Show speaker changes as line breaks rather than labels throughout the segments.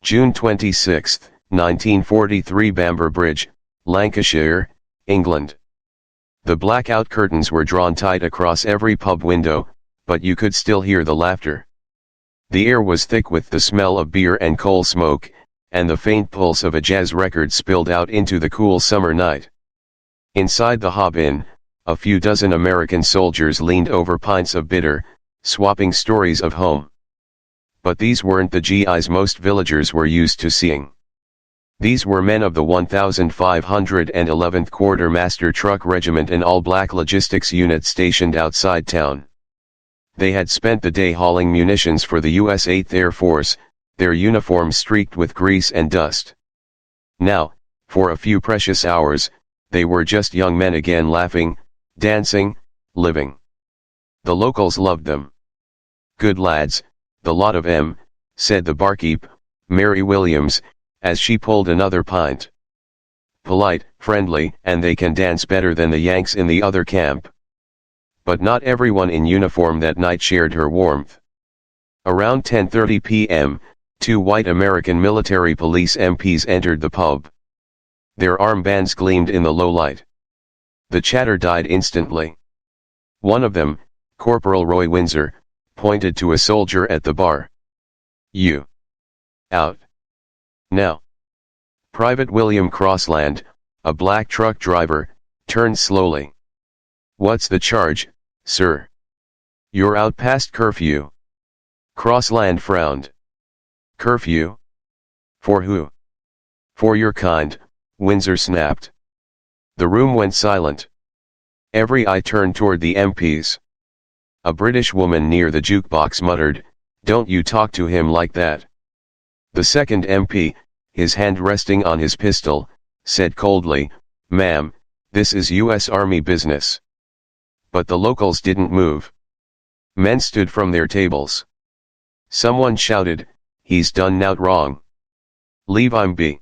June 26, 1943, Bamber Bridge, Lancashire, England. The blackout curtains were drawn tight across every pub window, but you could still hear the laughter. The air was thick with the smell of beer and coal smoke, and the faint pulse of a jazz record spilled out into the cool summer night. Inside the Hob Inn, a few dozen American soldiers leaned over pints of bitter, swapping stories of home. But these weren't the GIs most villagers were used to seeing. These were men of the 1511th Quartermaster Truck Regiment, an all-black logistics unit stationed outside town. They had spent the day hauling munitions for the U.S. 8th Air Force, their uniforms streaked with grease and dust. Now, for a few precious hours, they were just young men again, laughing, dancing, living. The locals loved them. "Good lads, the lot of 'em," said the barkeep, Mary Williams, as she pulled another pint. "Polite, friendly, and they can dance better than the Yanks in the other camp." But not everyone in uniform that night shared her warmth. Around 10:30 p.m., two white American military police MPs entered the pub. Their armbands gleamed in the low light. The chatter died instantly. One of them, Corporal Roy Windsor, pointed to a soldier at the bar. "You. Out. Now." Private William Crossland, a black truck driver, turned slowly. "What's the charge, sir?" "You're out past curfew." Crossland frowned. "Curfew? For who?" "For your kind," Windsor snapped. The room went silent. Every eye turned toward the MPs. A British woman near the jukebox muttered, "Don't you talk to him like that." The second MP, his hand resting on his pistol, said coldly, "Ma'am, this is U.S. Army business." But the locals didn't move. Men stood from their tables. Someone shouted, "He's done nowt wrong. Leave him be."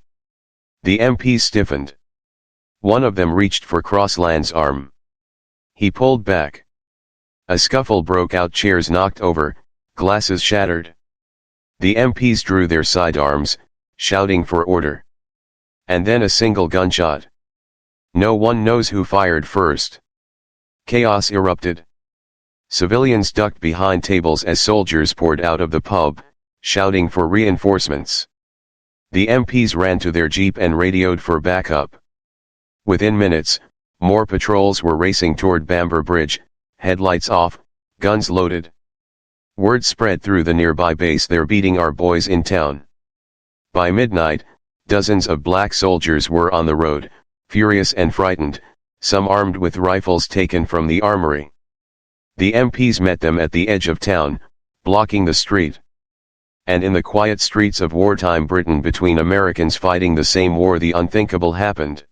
The MPs stiffened. One of them reached for Crossland's arm. He pulled back. A scuffle broke out, chairs knocked over, glasses shattered. The MPs drew their sidearms, shouting for order. And then a single gunshot. No one knows who fired first. Chaos erupted. Civilians ducked behind tables as soldiers poured out of the pub, shouting for reinforcements. The MPs ran to their jeep and radioed for backup. Within minutes, more patrols were racing toward Bamber Bridge, headlights off, guns loaded. Word spread through the nearby base, "They're beating our boys in town." By midnight, dozens of black soldiers were on the road, furious and frightened, some armed with rifles taken from the armory. The MPs met them at the edge of town, blocking the street. And in the quiet streets of wartime Britain, between Americans fighting the same war, the unthinkable happened.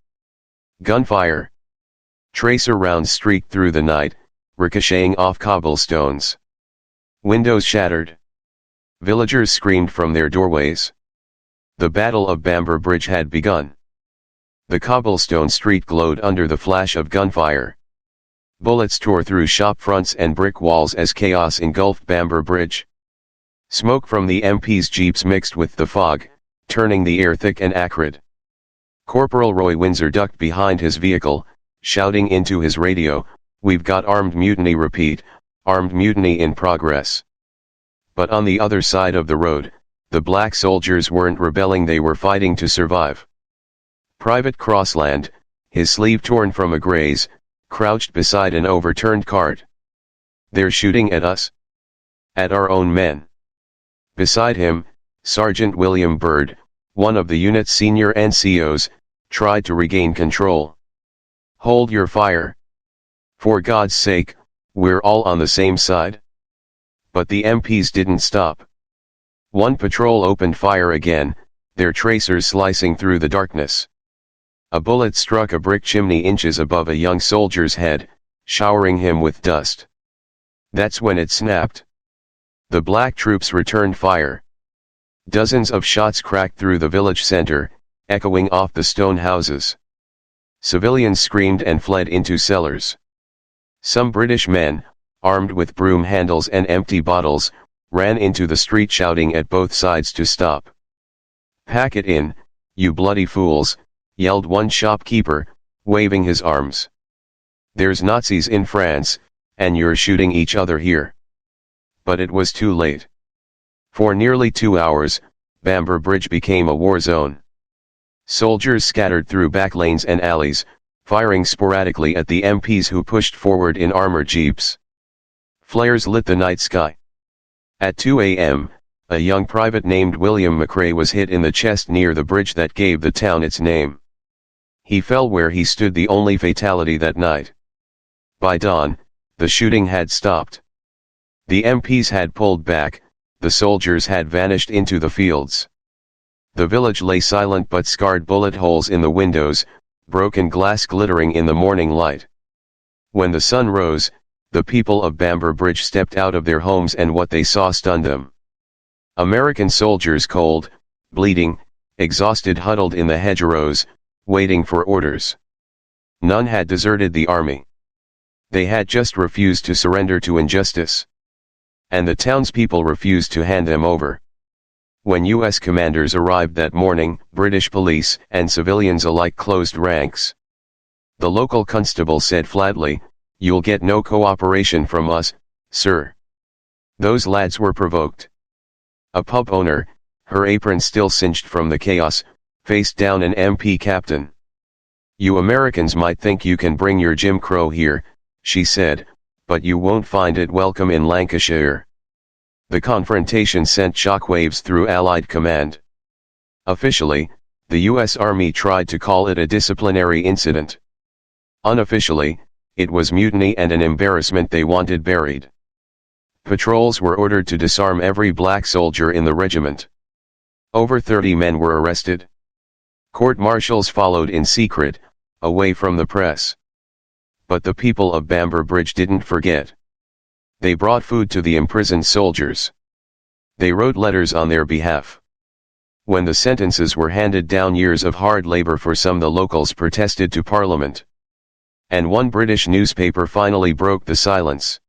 Gunfire. Tracer rounds streaked through the night, ricocheting off cobblestones. Windows shattered. Villagers screamed from their doorways. The Battle of Bamber Bridge had begun. The cobblestone street glowed under the flash of gunfire. Bullets tore through shop fronts and brick walls as chaos engulfed Bamber Bridge. Smoke from the MPs' jeeps mixed with the fog, turning the air thick and acrid. Corporal Roy Windsor ducked behind his vehicle, shouting into his radio, "We've got armed mutiny, repeat, armed mutiny in progress." But on the other side of the road, the black soldiers weren't rebelling, they were fighting to survive. Private Crossland, his sleeve torn from a graze, crouched beside an overturned cart. "They're shooting at us. At our own men." Beside him, Sergeant William Byrd, one of the unit's senior NCOs, tried to regain control. "Hold your fire. For God's sake, we're all on the same side." But the MPs didn't stop. One patrol opened fire again, their tracers slicing through the darkness. A bullet struck a brick chimney inches above a young soldier's head, showering him with dust. That's when it snapped. The black troops returned fire. Dozens of shots cracked through the village center, echoing off the stone houses. Civilians screamed and fled into cellars. Some British men, armed with broom handles and empty bottles, ran into the street shouting at both sides to stop. "Pack it in, you bloody fools," yelled one shopkeeper, waving his arms. "There's Nazis in France, and you're shooting each other here." But it was too late. For nearly 2 hours, Bamber Bridge became a war zone. Soldiers scattered through back lanes and alleys, firing sporadically at the MPs who pushed forward in armored jeeps. Flares lit the night sky. At 2 a.m., a young private named William McRae was hit in the chest near the bridge that gave the town its name. He fell where he stood, the only fatality that night. By dawn, the shooting had stopped. The MPs had pulled back, the soldiers had vanished into the fields. The village lay silent, but scarred bullet holes in the windows, broken glass glittering in the morning light. When the sun rose, the people of Bamber Bridge stepped out of their homes, and what they saw stunned them. American soldiers, cold, bleeding, exhausted, huddled in the hedgerows, waiting for orders. None had deserted the army. They had just refused to surrender to injustice. And the townspeople refused to hand them over. When U.S. commanders arrived that morning, British police and civilians alike closed ranks. The local constable said flatly, "You'll get no cooperation from us, sir." Those lads were provoked. A pub owner, her apron still singed from the chaos, faced down an MP captain. "You Americans might think you can bring your Jim Crow here," she said, "but you won't find it welcome in Lancashire." The confrontation sent shockwaves through Allied command. Officially, the U.S. Army tried to call it a disciplinary incident. Unofficially, it was mutiny and an embarrassment they wanted buried. Patrols were ordered to disarm every black soldier in the regiment. Over 30 men were arrested. Court-martials followed in secret, away from the press. But the people of Bamber Bridge didn't forget. They brought food to the imprisoned soldiers. They wrote letters on their behalf. When the sentences were handed down, years of hard labor for some, the locals protested to Parliament. And one British newspaper finally broke the silence.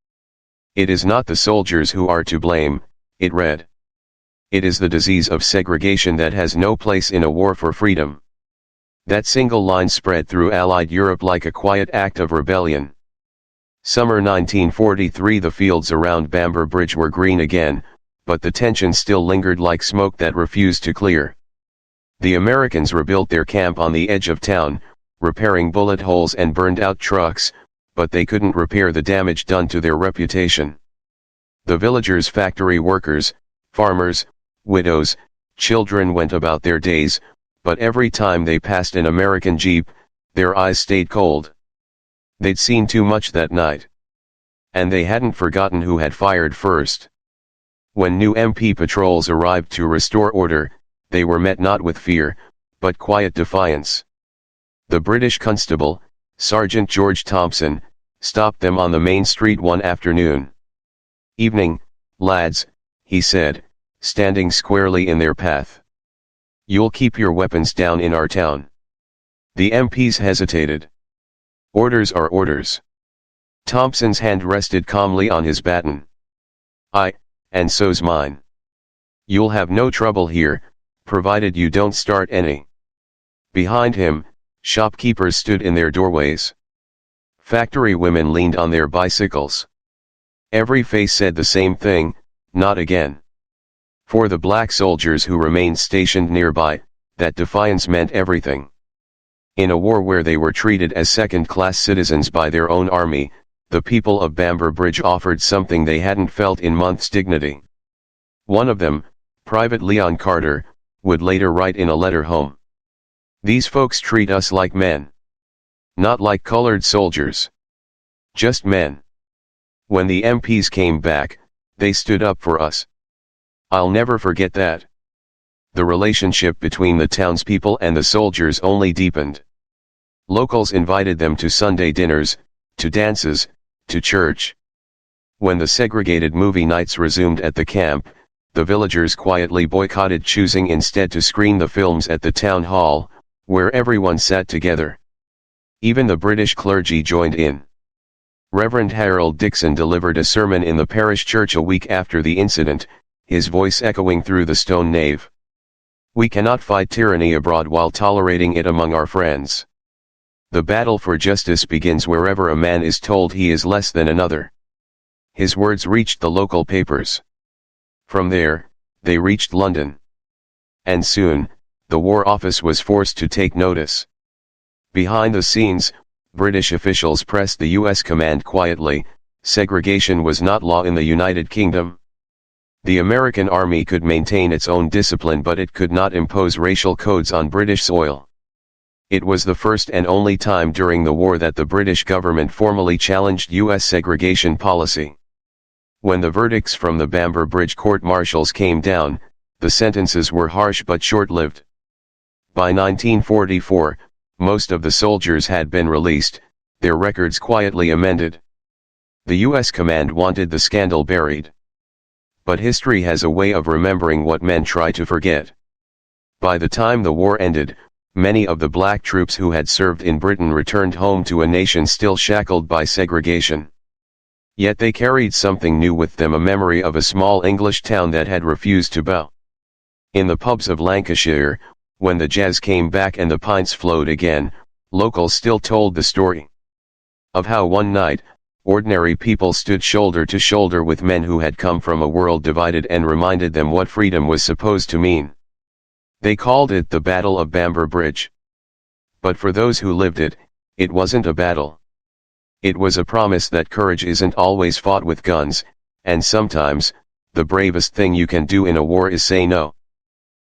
"It is not the soldiers who are to blame," it read. "It is the disease of segregation that has no place in a war for freedom." That single line spread through Allied Europe like a quiet act of rebellion. Summer 1943. The fields around Bamber Bridge were green again, but the tension still lingered like smoke that refused to clear. The Americans rebuilt their camp on the edge of town, repairing bullet holes and burned out trucks, but they couldn't repair the damage done to their reputation. The villagers, factory workers, farmers, widows, children went about their days, but every time they passed an American jeep, their eyes stayed cold. They'd seen too much that night. And they hadn't forgotten who had fired first. When new MP patrols arrived to restore order, they were met not with fear, but quiet defiance. The British constable, Sergeant George Thompson, stopped them on the main street one afternoon. "Evening, lads," he said, standing squarely in their path. "You'll keep your weapons down in our town." The MPs hesitated. "Orders are orders." Thompson's hand rested calmly on his baton. And so's mine. You'll have no trouble here, provided you don't start any." Behind him, shopkeepers stood in their doorways. Factory women leaned on their bicycles. Every face said the same thing, "Not again." For the black soldiers who remained stationed nearby, that defiance meant everything. In a war where they were treated as second-class citizens by their own army, the people of Bamber Bridge offered something they hadn't felt in months: dignity. One of them, Private Leon Carter, would later write in a letter home, "These folks treat us like men. Not like colored soldiers. Just men." When the MPs came back, they stood up for us. I'll never forget that. The relationship between the townspeople and the soldiers only deepened. Locals invited them to Sunday dinners, to dances, to church. When the segregated movie nights resumed at the camp, the villagers quietly boycotted, choosing instead to screen the films at the town hall, where everyone sat together. Even the British clergy joined in. Reverend Harold Dixon delivered a sermon in the parish church a week after the incident, his voice echoing through the stone nave. We cannot fight tyranny abroad while tolerating it among our friends. The battle for justice begins wherever a man is told he is less than another. His words reached the local papers. From there, they reached London. And soon, the War Office was forced to take notice. Behind the scenes, British officials pressed the US command quietly. Segregation was not law in the United Kingdom. The American army could maintain its own discipline, but it could not impose racial codes on British soil. It was the first and only time during the war that the British government formally challenged US segregation policy. When the verdicts from the Bamber Bridge court-martials came down, the sentences were harsh but short-lived. By 1944, most of the soldiers had been released, their records quietly amended. The US command wanted the scandal buried. But history has a way of remembering what men try to forget. By the time the war ended, many of the black troops who had served in Britain returned home to a nation still shackled by segregation. Yet they carried something new with them, a memory of a small English town that had refused to bow. In the pubs of Lancashire, when the jazz came back and the pints flowed again, locals still told the story of how one night, ordinary people stood shoulder to shoulder with men who had come from a world divided and reminded them what freedom was supposed to mean. They called it the Battle of Bamber Bridge. But for those who lived it, it wasn't a battle. It was a promise that courage isn't always fought with guns, and sometimes, the bravest thing you can do in a war is say no.